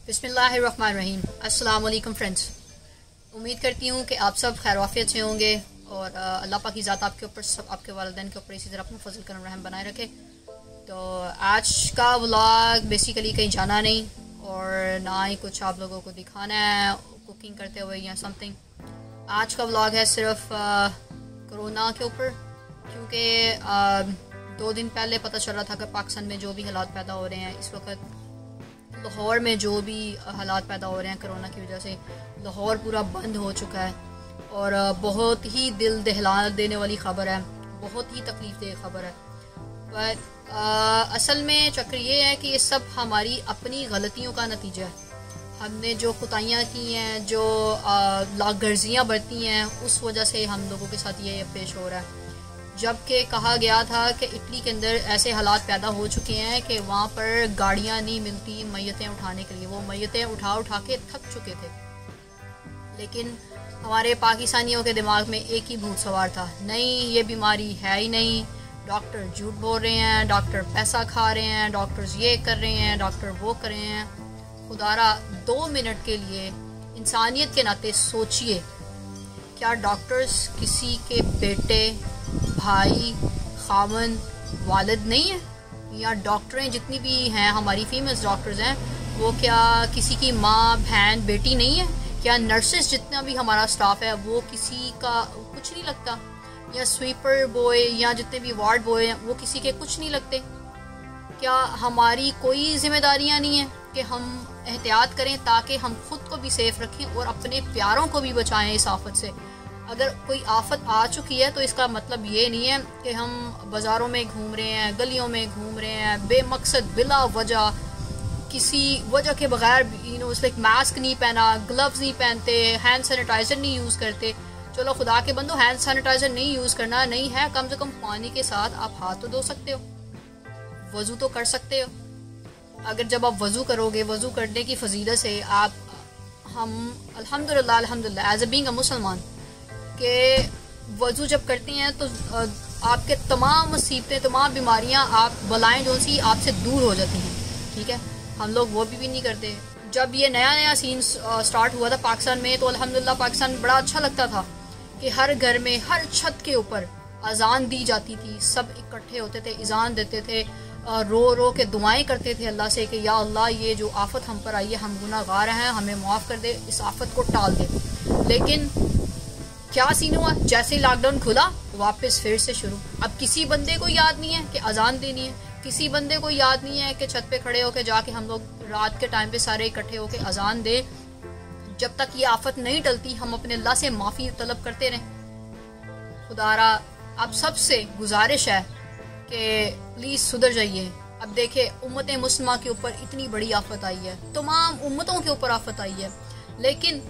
बिस्मिल्लाहिर्रहमानिर्रहीम। अस्सलाम वालेकुम फ्रेंड्स। उम्मीद करती हूँ कि आप सब खैर वाफियत से होंगे और अल्लाह पाक की ज़ात आपके ऊपर, सब आपके वालिदैन के ऊपर इसी तरह अपना फजल करम रहम बनाए रखे। तो आज का व्लॉग बेसिकली कहीं जाना नहीं और ना ही कुछ आप लोगों को दिखाना है कुकिंग करते हुए या समथिंग। आज का व्लॉग है सिर्फ कोरोना के ऊपर, क्योंकि 2 दिन पहले पता चल रहा था कि पाकिस्तान में जो भी हालात पैदा हो रहे हैं इस वक्त, लाहौर में जो भी हालात पैदा हो रहे हैं कोरोना की वजह से, लाहौर पूरा बंद हो चुका है और बहुत ही दिल दहला देने वाली ख़बर है, बहुत ही तकलीफ़ दे खबर है। पर असल में चक्कर ये है कि ये सब हमारी अपनी गलतियों का नतीजा है। हमने जो कुताहियाँ की हैं, जो लागर्जियाँ बरती हैं, उस वजह से हम लोगों के साथ ये पेश हो रहा है। जबकि कहा गया था कि इटली के अंदर ऐसे हालात पैदा हो चुके हैं कि वहाँ पर गाड़ियाँ नहीं मिलती मैयतें उठाने के लिए, वो मैयतें उठा उठा के थक चुके थे। लेकिन हमारे पाकिस्तानियों के दिमाग में एक ही भूत सवार था, नहीं ये बीमारी है ही नहीं, डॉक्टर झूठ बोल रहे हैं, डॉक्टर पैसा खा रहे हैं, डॉक्टर्स ये कर रहे हैं, डॉक्टर वो कर रहे हैं। खुदारा 2 मिनट के लिए इंसानियत के नाते सोचिए, क्या डॉक्टर्स किसी के बेटे, भाई, खामन, वालिद नहीं है? या डॉक्टरें जितनी भी हैं, हमारी फीमेल्स डॉक्टर्स हैं, वो क्या किसी की माँ, बहन, बेटी नहीं है? क्या नर्सेस जितना भी हमारा स्टाफ है वो किसी का कुछ नहीं लगता? या स्वीपर बॉय या जितने भी वार्ड बॉय हैं वो किसी के कुछ नहीं लगते? क्या हमारी कोई जिम्मेदारियाँ नहीं है कि हम एहतियात करें ताकि हम खुद को भी सेफ रखें और अपने प्यारों को भी बचाएं इस आफत से? अगर कोई आफत आ चुकी है तो इसका मतलब ये नहीं है कि हम बाज़ारों में घूम रहे हैं, गलियों में घूम रहे हैं बेमकसद, बिला वजह, किसी वजह के बगैर, लाइक मास्क नहीं पहना, ग्लव्स नहीं पहनते, हैंड सैनिटाइज़र नहीं यूज़ करते। चलो खुदा के बंदो, हैंड सैनिटाइज़र नहीं यूज़ करना नहीं है, कम से कम पानी के साथ आप हाथ तो धो सकते हो, वज़ू तो कर सकते हो। अगर जब आप वज़ू करोगे, वज़ू करने की फजीलत से हम अल्हम्दुलिल्लाह एज ए बीइंग अ मुसलमान के वज़ू जब करते हैं तो आपके तमाम मुसीबतें, तमाम बीमारियां, आप बलाएं जो सी आपसे दूर हो जाती हैं। ठीक है, हम लोग वो भी नहीं करते। जब ये नया सीन स्टार्ट हुआ था पाकिस्तान में तो अल्हम्दुलिल्लाह पाकिस्तान बड़ा अच्छा लगता था कि हर घर में, हर छत के ऊपर अजान दी जाती थी, सब इकट्ठे होते थे, अजान देते थे, रो रो के दुआएं करते थे अल्लाह से कि या अल्लाह ये जो आफत हम पर आई है, हम गुनाहगार हैं, हमें माफ़ कर दे, इस आफत को टाल दे। लेकिन क्या सीन हुआ, जैसे लॉकडाउन खुला वापस फिर से शुरू। अब किसी बंदे को याद नहीं है कि अजान देनी है, किसी बंदे को याद नहीं है कि छत पे खड़े होके जाके हम लोग रात के टाइम पे सारे इकट्ठे होके अजान दे। जब तक ये आफत नहीं टलती हम अपने अल्लाह से माफ़ी तलब करते रहें। खुदारा आप सबसे गुजारिश है कि प्लीज़ सुधर जाइए। अब देखे उम्मत मुस्लिमा के ऊपर इतनी बड़ी आफत आई है, तमाम उम्मतों के ऊपर आफत आई है, लेकिन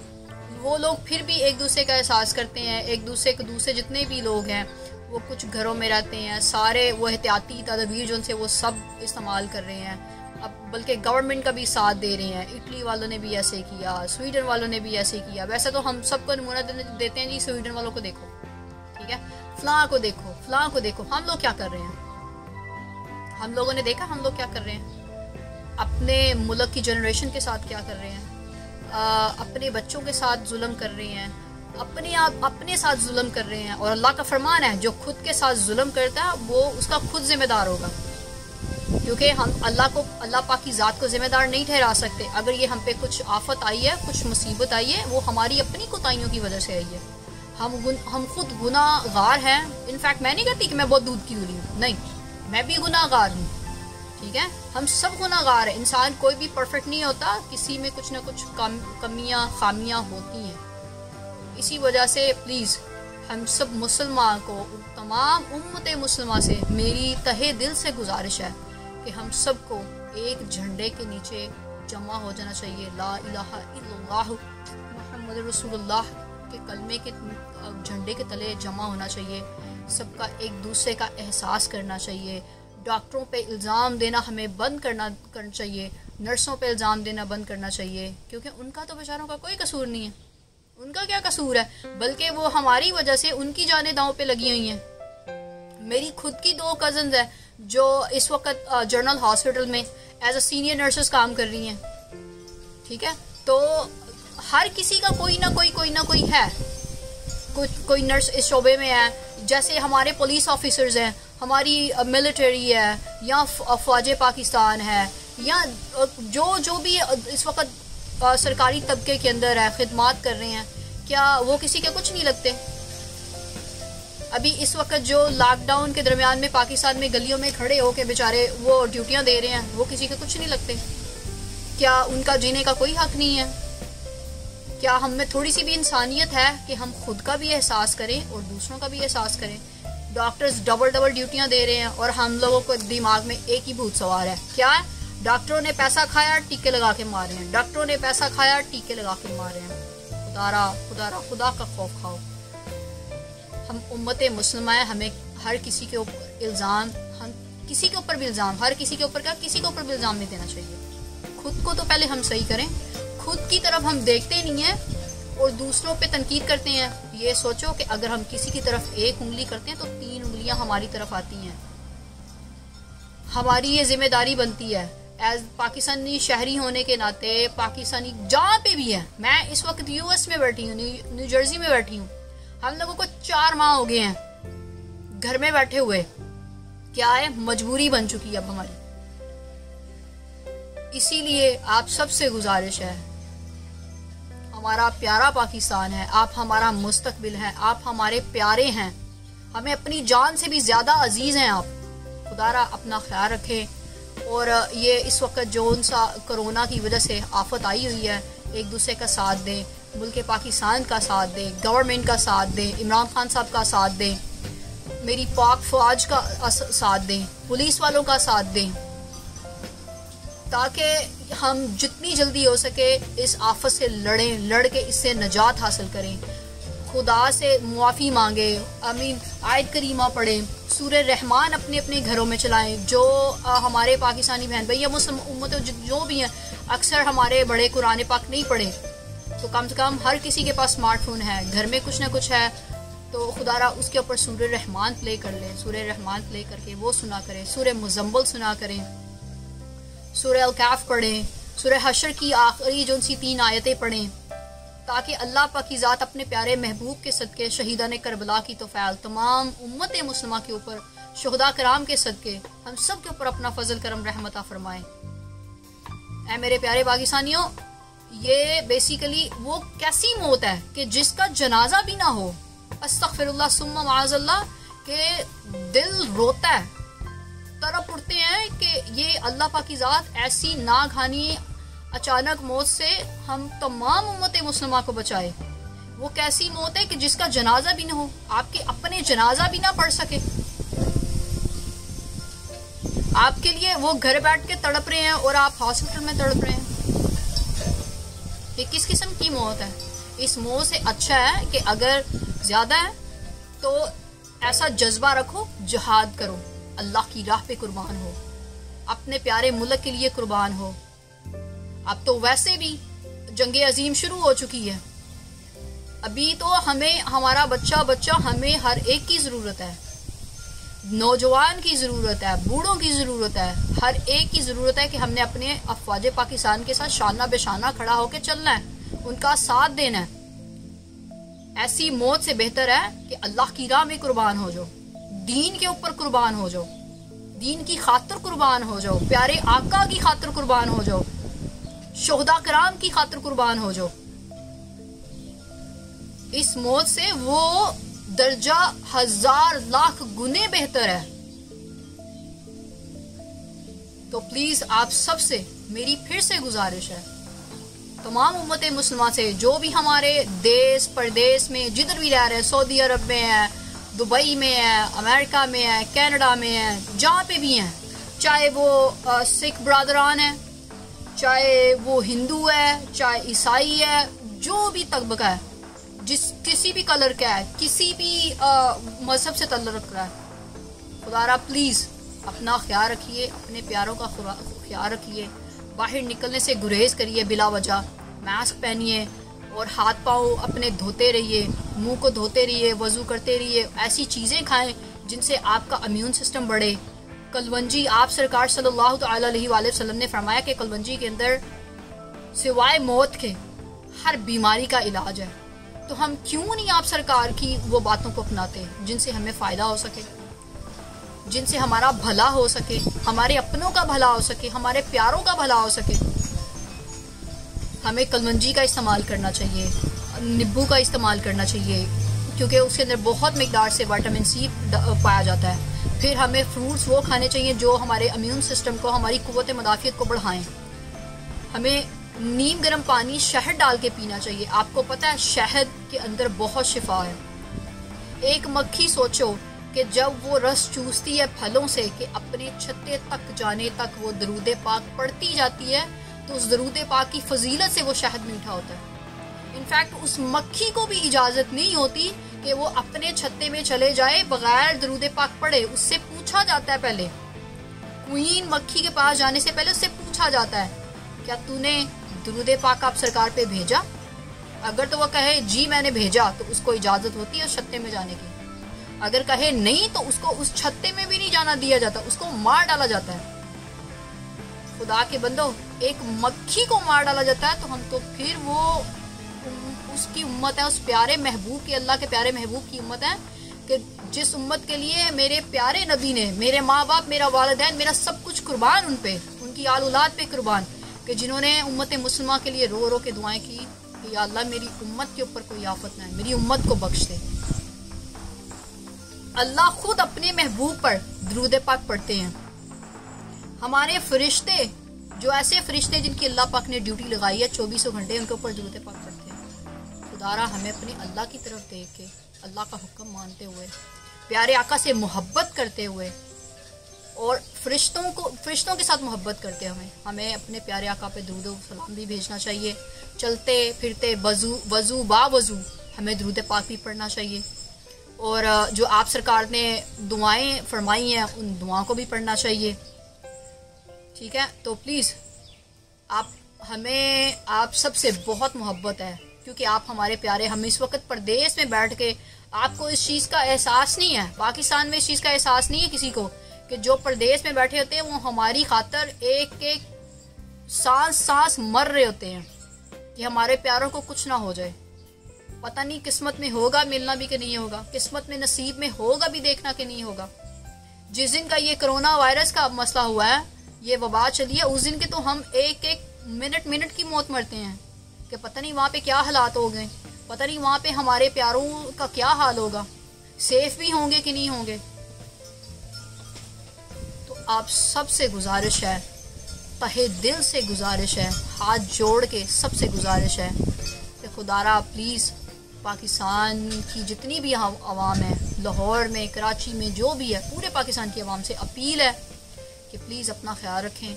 वो लोग फिर भी एक दूसरे का एहसास करते हैं, एक दूसरे जितने भी लोग हैं वो कुछ घरों में रहते हैं, सारे वो एहतियाती तदबीर जो उनसे वो सब इस्तेमाल कर रहे हैं। अब बल्कि गवर्नमेंट का भी साथ दे रहे हैं। इटली वालों ने भी ऐसे किया, स्वीडन वालों ने भी ऐसे किया। वैसे तो हम सबको नमूना देते हैं जी, स्वीडन वालों को देखो, ठीक है, फलां को देखो, फलां को देखो। हम लोग क्या कर रहे हैं? हम लोगों ने देखा हम लोग क्या कर रहे हैं? अपने मुल्क की जनरेशन के साथ क्या कर रहे हैं? अपने बच्चों के साथ जुल्म कर रहे हैं, अपने साथ जुल्म कर रहे हैं। और अल्लाह का फरमान है, जो खुद के साथ जुल्म करता है वो उसका खुद जिम्मेदार होगा, क्योंकि हम अल्लाह पाक की ज़ात को जिम्मेदार नहीं ठहरा सकते। अगर ये हम पे कुछ आफत आई है, कुछ मुसीबत आई है, वो हमारी अपनी कोताहियों की वजह से आई है। हम खुद गुनाहगार हैं। इनफैक्ट मैं नहीं कहती कि मैं बहुत दूध की उली हूँ, नहीं, मैं भी गुनाहगार हूँ, ठीक है, हम सब गुनाहगार हैं। इंसान कोई भी परफेक्ट नहीं होता, किसी में कुछ ना कुछ कमियां, खामियां होती हैं। इसी वजह से प्लीज़ हम सब मुसलमान को, तमाम उम्मत मुस्लिमा से मेरी तहे दिल से गुजारिश है कि हम सबको एक झंडे के नीचे जमा हो जाना चाहिए। ला इलाहा इल्लल्लाह मुहम्मद रसूलुल्लाह के कलमे के झंडे के तले जमा होना चाहिए। सबका एक दूसरे का एहसास करना चाहिए। डॉक्टरों पे इल्ज़ाम देना हमें बंद करना चाहिए, नर्सों पे इल्ज़ाम देना बंद करना चाहिए, क्योंकि उनका तो बेचारों का कोई कसूर नहीं है। उनका क्या कसूर है, बल्कि वो हमारी वजह से उनकी जानें दांव पे लगी हुई हैं। मेरी खुद की 2 कज़न्स हैं जो इस वक्त जनरल हॉस्पिटल में एज अ सीनियर नर्सेस काम कर रही हैं। ठीक है, तो हर किसी का कोई ना कोई है, कोई नर्स इस शोबे में है, जैसे हमारे पुलिस ऑफिसर्स हैं, हमारी मिलिट्री है, या फौज पाकिस्तान है, या जो भी इस वक्त सरकारी तबके के अंदर है, खिदमात कर रहे हैं, क्या वो किसी के कुछ नहीं लगते? अभी इस वक्त जो लॉकडाउन के दरमियान में पाकिस्तान में गलियों में खड़े हो के बेचारे वो ड्यूटियां दे रहे हैं, वो किसी के कुछ नहीं लगते? क्या उनका जीने का कोई हक नहीं है? क्या हम में थोड़ी सी भी इंसानियत है कि हम खुद का भी एहसास करें और दूसरों का भी एहसास करें? डॉक्टर्स डबल ड्यूटियां दे रहे हैं और हम लोगों को दिमाग में एक ही भूत सवार है, क्या है? डॉक्टरों ने पैसा खाया, टीके लगा के मार रहे हैं, डॉक्टरों ने पैसा खाया, टीके लगा के मार रहे हैं। खुदा का खौफ खाओ। हम उम्मत मुस्लिमा है, हमें हर किसी के ऊपर इल्ज़ाम, हम किसी के ऊपर भी इल्ज़ाम, हर किसी के ऊपर क्या, किसी के ऊपर भी इल्ज़ाम नहीं देना चाहिए। खुद को तो पहले हम सही करें, खुद की तरफ हम देखते नहीं हैं और दूसरों पे तनकीद करते हैं। ये सोचो कि अगर हम किसी की तरफ एक उंगली करते हैं तो 3 उंगलियां हमारी तरफ आती हैं। हमारी ये जिम्मेदारी बनती है एज पाकिस्तानी शहरी होने के नाते, पाकिस्तानी जहाँ पे भी है। मैं इस वक्त यूएस में बैठी हूँ, न्यू जर्सी में बैठी हूँ, हम लोगों को 4 माह हो गए हैं घर में बैठे हुए। क्या है, मजबूरी बन चुकी है अब हमारी। इसीलिए आप सबसे गुजारिश है, हमारा प्यारा पाकिस्तान है, आप हमारा मुस्तकबिल है, आप हमारे प्यारे हैं, हमें अपनी जान से भी ज्यादा अजीज हैं आप। खुदारा अपना ख्याल रखें और ये इस वक्त जो सा कोरोना की वजह से आफत आई हुई है, एक दूसरे का साथ दें, मुल्क पाकिस्तान का साथ दें, गवर्नमेंट का साथ दें, इमरान खान साहब का साथ दें, मेरी पाक फौज का साथ दें, पुलिस वालों का साथ दें, ताकि हम जितनी जल्दी हो सके इस आफत से लड़ के इससे निजात हासिल करें। खुदा से मुआफ़ी मांगे, आमीन, आयत करीमा पढ़ें, सूरह रहमान अपने अपने घरों में चलाएं। जो हमारे पाकिस्तानी बहन भाई या मुस्लिम उम्मत जो भी हैं, अक्सर हमारे बड़े कुरान पाक नहीं पढ़े, तो कम से कम हर किसी के पास स्मार्टफोन है, घर में कुछ ना कुछ है, तो खुदारा उसके ऊपर सूरह रहमान प्ले कर लें। सूरह रहमान प्ले करके वो सुना करें, सूरह मुज़म्मिल सुना करें, सूरह अल-कहफ़ पढ़ें, सूरह हशर की आखिरी जो 3 आयतें पढ़ें, ताकि अल्लाह पाक की ज़ात अपने प्यारे महबूब के सदके, शहीदान करबला की तौफ़ील, तमाम उम्मत मुस्लिमा के ऊपर, शुहदा कराम के सदके, हम सब के ऊपर अपना फजल करम रहमत फरमाए। ऐ मेरे प्यारे पाकिस्तानियों, ये बेसिकली वो कैसी मौत है कि जिसका जनाजा भी ना हो, अस्तगफिरुल्लाह सुम्मा माअज़ल्लाह, के दिल रोता है, तरफ उठते हैं कि ये अल्लाह पाक की ज़ात ऐसी नागहानी अचानक मौत से हम तमाम उम्मत मुस्लिमा को बचाए। वो कैसी मौत है कि जिसका जनाजा भी ना हो, आपके अपने जनाजा भी ना पढ़ सके, आपके लिए वो घर बैठ के तड़प रहे हैं और आप हॉस्पिटल में तड़प रहे हैं। ये किस किस्म की मौत है? इस मौत से अच्छा है कि अगर ज्यादा है तो ऐसा जज्बा रखो, जिहाद करो, अल्लाह की राह पे कुर्बान हो, अपने प्यारे मुल्क के लिए कुर्बान हो। अब तो वैसे भी जंगे अजीम शुरू हो चुकी है, अभी तो हमें हमारा बच्चा हमें हर एक की जरूरत है, नौजवान की जरूरत है, बूढ़ों की जरूरत है, हर एक की जरूरत है कि हमने अपने अफवाज पाकिस्तान के साथ शाना बेशाना खड़ा होकर चलना है, उनका साथ देना है। ऐसी मौत से बेहतर है कि अल्लाह की राह में कुर्बान हो जाओ, दीन के ऊपर कुर्बान हो जाओ, दीन की खातिर कुर्बान हो जाओ, प्यारे आका की खातिर कुर्बान हो जाओ, शुहदा कराम की खातिर कुर्बान हो जाओ। इस मौत से वो दर्जा 1000 लाख गुने बेहतर है। तो प्लीज आप सबसे मेरी फिर से गुजारिश है, तमाम उम्मत मुस्लिमा से, जो भी हमारे देश परदेश में जिधर भी रह रहे हैं, सऊदी अरब में है, दुबई में है, अमेरिका में है, कनाडा में है, जहाँ पे भी हैं, चाहे वो सिख ब्रादरान है, चाहे वो हिंदू है, चाहे ईसाई है, जो भी तबका है, किसी भी कलर का है, किसी भी मजहब से तल्लुक रखता है, खुदारा प्लीज अपना ख्याल रखिए, अपने प्यारों का ख्याल रखिए, बाहर निकलने से गुरेज करिए बिला वजह, मास्क पहनिए और हाथ पाँव अपने धोते रहिए, मुंह को धोते रहिए, वजू करते रहिए, ऐसी चीज़ें खाएं जिनसे आपका इम्यून सिस्टम बढ़े। कलवंजी, आप सरकार सल्लल्लाहु अलैहि वसल्लम ने फरमाया कि कलवंजी के अंदर सिवाय मौत के हर बीमारी का इलाज है। तो हम क्यों नहीं आप सरकार की वो बातों को अपनाते जिनसे हमें फायदा हो सके, जिनसे हमारा भला हो सके, हमारे अपनों का भला हो सके, हमारे प्यारों का भला हो सके। हमें कलमंजी का इस्तेमाल करना चाहिए, नींबू का इस्तेमाल करना चाहिए, क्योंकि उसके अंदर बहुत मिकदार से विटामिन सी पाया जाता है। फिर हमें फ्रूट्स वो खाने चाहिए जो हमारे इम्यून सिस्टम को, हमारी कुव्वत मुदाफ़ियत को बढ़ाएं। हमें नीम गर्म पानी शहद डाल के पीना चाहिए। आपको पता है शहद के अंदर बहुत शिफा है। एक मक्खी सोचो कि जब वो रस चूसती है फलों से कि अपने छत्ते तक जाने तक वो दरूद पाक पढ़ती जाती है, तो उस दरूद पाक की फजीलत से वो शहद मीठा होता है। इनफैक्ट उस मक्खी को भी इजाज़त नहीं होती कि वो अपने छत्ते में चले जाए बगैर दरूद पाक पढ़े। उससे पूछा जाता है, पहले क्वीन मक्खी के पास जाने से पहले उससे पूछा जाता है, क्या तूने दरूद पाक आप सरकार पे भेजा? अगर तो वो कहे जी मैंने भेजा, तो उसको इजाज़त होती है उस छत्ते में जाने की। अगर कहे नहीं, तो उसको उस छत्ते में भी नहीं जाना दिया जाता, उसको मार डाला जाता है। खुदा के बंदो, एक मक्खी को मार डाला जाता है, तो हम तो फिर वो उसकी उम्मत है, उस प्यारे महबूब की, अल्लाह के प्यारे महबूब की उम्मत है कि जिस उम्मत के लिए मेरे प्यारे नबी ने, मेरे माँ बाप, मेरा वालिदैन, मेरा सब कुछ कुर्बान उन पे, उनकी आल औलाद पे कुर्बान, कि जिन्होंने उम्मत मुसलमान के लिए रो रो के दुआएं की कि या अल्लाह मेरी उम्मत के ऊपर कोई आफत ना है, मेरी उम्मत को बख्श दे। अल्लाह खुद अपने महबूब पर दरूद पाक पढ़ते हैं। हमारे फरिश्ते, जो ऐसे फरिश्ते जिनकी अल्लाह पाक ने ड्यूटी लगाई है 24 घंटे, उनके ऊपर दरूद पाक पढ़ते हैं। खुदारा हमें अपने अल्लाह की तरफ देख के, अल्लाह का हुक्म मानते हुए, प्यारे आका से मोहब्बत करते हुए और फरिश्तों के साथ मोहब्बत करते हमें अपने प्यारे आका पे दरूद सलाम भी भेजना चाहिए। चलते फिरते वजू बावजू हमें दरूद पाक भी पढ़ना चाहिए। और जो आप सरकार ने दुआएं फरमाई हैं, उन दुआओं को भी पढ़ना चाहिए। ठीक है, तो प्लीज़ आप सबसे बहुत मोहब्बत है, क्योंकि आप हमारे प्यारे। हम इस वक्त परदेश में बैठ के, आपको इस चीज़ का एहसास नहीं है, पाकिस्तान में इस चीज़ का एहसास नहीं है किसी को, कि जो प्रदेश में बैठे होते हैं वो हमारी खातर एक एक सांस मर रहे होते हैं कि हमारे प्यारों को कुछ ना हो जाए। पता नहीं किस्मत में होगा मिलना भी कि नहीं होगा, किस्मत में नसीब में होगा भी देखना कि नहीं होगा। जिस दिन का ये कोरोना वायरस का मसला हुआ है, ये वबा चली है, उस दिन के तो हम एक एक मिनट की मौत मरते हैं कि पता नहीं वहाँ पे क्या हालात हो गए, पता नहीं वहाँ पे हमारे प्यारों का क्या हाल होगा, सेफ भी होंगे कि नहीं होंगे। आप सबसे गुजारिश है, तहे दिल से गुजारिश है, हाथ जोड़ के सबसे गुजारिश है कि खुदारा प्लीज़ पाकिस्तान की जितनी भी आवाम है, लाहौर में, कराची में, जो भी है, पूरे पाकिस्तान की आवाम से अपील है कि प्लीज़ अपना ख्याल रखें,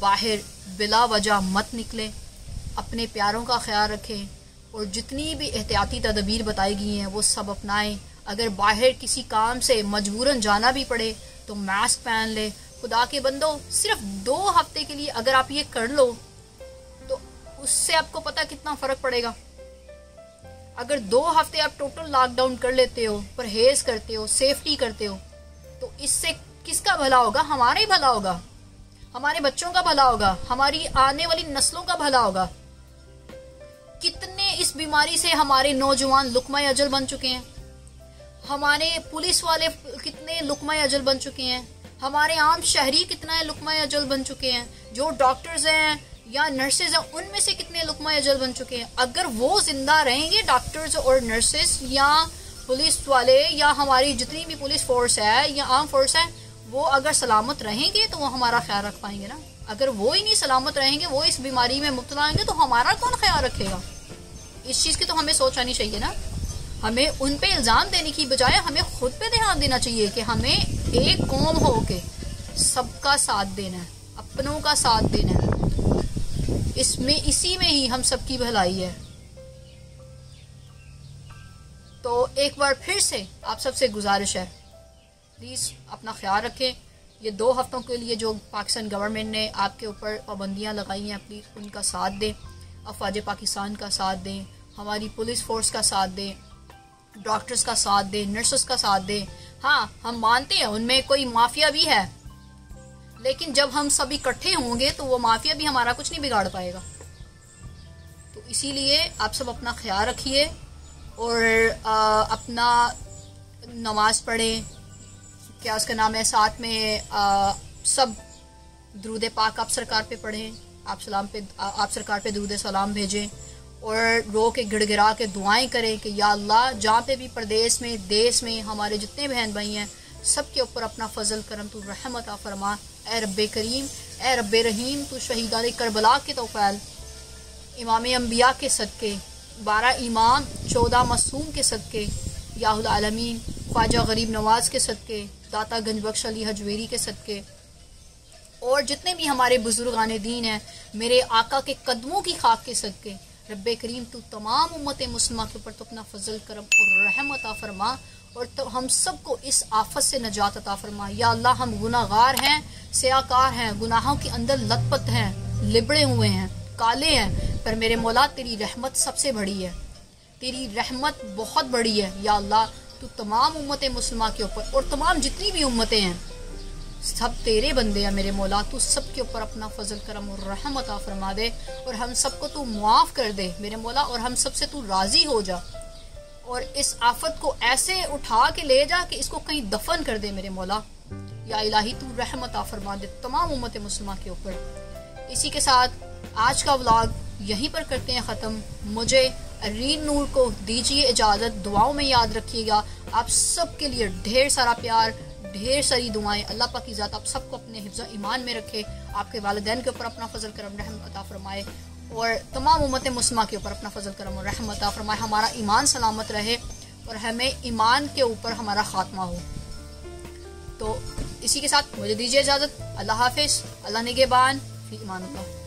बाहर बिला वजह मत निकलें, अपने प्यारों का ख्याल रखें और जितनी भी एहतियाती तदबीर बताई गई हैं वो सब अपनाएं। अगर बाहर किसी काम से मजबूरन जाना भी पड़े तो मास्क पहन ले। खुदा के बंदो, सिर्फ 2 हफ्ते के लिए अगर आप ये कर लो तो उससे आपको पता कितना फर्क पड़ेगा। अगर 2 हफ्ते आप टोटल लॉकडाउन कर लेते हो, परहेज करते हो, सेफ्टी करते हो, तो इससे किसका भला होगा? हमारा ही भला होगा, हमारे बच्चों का भला होगा, हमारी आने वाली नस्लों का भला होगा। कितने इस बीमारी से हमारे नौजवान लुकमा अजल बन चुके हैं, हमारे पुलिस वाले कितने लुकमा अजल बन चुके हैं, हमारे आम शहरी कितना लुकमा अजल बन चुके हैं, जो डॉक्टर्स हैं या नर्सेज हैं उनमें से कितने लुकमा अजल बन चुके हैं। अगर वो जिंदा रहेंगे, डॉक्टर्स और नर्सेज या पुलिस वाले या हमारी जितनी भी पुलिस फोर्स है या आर्म फोर्स है, वो अगर सलामत रहेंगे तो वो हमारा ख्याल रख पाएंगे ना। अगर वो ही नहीं सलामत रहेंगे, वो इस बीमारी में मुब्तला होंगे, तो हमारा कौन ख्याल रखेगा? इस चीज़ की तो हमें सोच आनी चाहिए ना। हमें उन पे इल्ज़ाम देने की बजाय हमें खुद पे ध्यान देना चाहिए कि हमें एक कौम हो के सबका साथ देना है, अपनों का साथ देना है। इसी में ही हम सबकी भलाई है। तो एक बार फिर से आप सबसे गुजारिश है, प्लीज़ अपना ख्याल रखें। ये 2 हफ्तों के लिए जो पाकिस्तान गवर्नमेंट ने आपके ऊपर पाबंदियाँ लगाई हैं, प्लीज़ उनका साथ दें, अफवाज पाकिस्तान का साथ दें, हमारी पुलिस फोर्स का साथ दें, डॉक्टर्स का साथ दें, नर्सेस का साथ दें। हाँ, हम मानते हैं उनमें कोई माफिया भी है, लेकिन जब हम सब इकट्ठे होंगे तो वो माफिया भी हमारा कुछ नहीं बिगाड़ पाएगा। तो इसीलिए आप सब अपना ख्याल रखिए और अपना नमाज पढ़ें, क्या उसका नाम है, साथ में सब दुरूद पाक आप सरकार पे पढ़ें, आप सरकार पे दुरूद सलाम भेजें और रो के गिड़गिड़ा के दुआएं करें कि या अल्लाह जहाँ पे भी प्रदेश में देश में हमारे जितने बहन भाई हैं सब के ऊपर अपना फजल करम तू रहमत आ फरमा। ए रब्बे करीम, ए रब्बे रहीम, तू शहीदान करबला के तौफैल, इमाम अंबिया के सदके, 12 इमाम 14 मासूम के सदके, याहुल आलमीन ख्वाजा गरीब नवाज के सदके, दाता गंजबख्श अली हजवेरी के सदके और जितने भी हमारे बुजुर्गान दीन हैं, मेरे आका के कदमों की खाक के सदके, रब्बे करीम तू तमाम उम्मत मुस्लिमा के ऊपर तो अपना फजल करम और रहमत आ फरमा और तो हम सबको इस आफत से नजात अता फरमा। या अल्लाह हम गुनाहगार हैं, सियाकार हैं, गुनाहों के अंदर लथपथ हैं, लिबड़े हुए हैं, काले हैं, पर मेरे मौला तेरी रहमत सबसे बड़ी है, तेरी रहमत बहुत बड़ी है। या अल्लाह तू तमाम उम्मत मुस्लिमा के ऊपर और तमाम जितनी भी उम्मतें हैं सब तेरे बंदे हैं मेरे मौला, तू सब के ऊपर अपना फजल करम और रहमत आ फरमा दे और हम सबको तू मुआफ़ कर दे मेरे मौला और हम सबसे तू राज़ी हो जा और इस आफत को ऐसे उठा के ले जा कि इसको कहीं दफन कर दे मेरे मौला। या इलाही तू रहमत आ फरमा दे तमाम उम्मत मुस्लिमा के ऊपर। इसी के साथ आज का व्लॉग यहीं पर करते हैं ख़त्म। मुझे रीन नूर को दीजिए इजाज़त, दुआओं में याद रखिएगा। आप सब के लिए ढेर सारा प्यार, ढेर सारी दुआएं। अल्लाह पाक की ज़ात आप सबको अपने हिफ्ज़ ईमान में रखे, आपके वालिदैन के ऊपर अपना फजल करम रहमत अता फरमाए और तमाम उम्मत मुस्लिमा के ऊपर अपना फजल करम और रहमत अता फरमाए। हमारा ईमान सलामत रहे और हमें ईमान के ऊपर हमारा खात्मा हो। तो इसी के साथ मुझे दीजिए इजाज़त। अल्लाह हाफिज़, अल्लाह निगहबान, फी ईमान अल्लाह।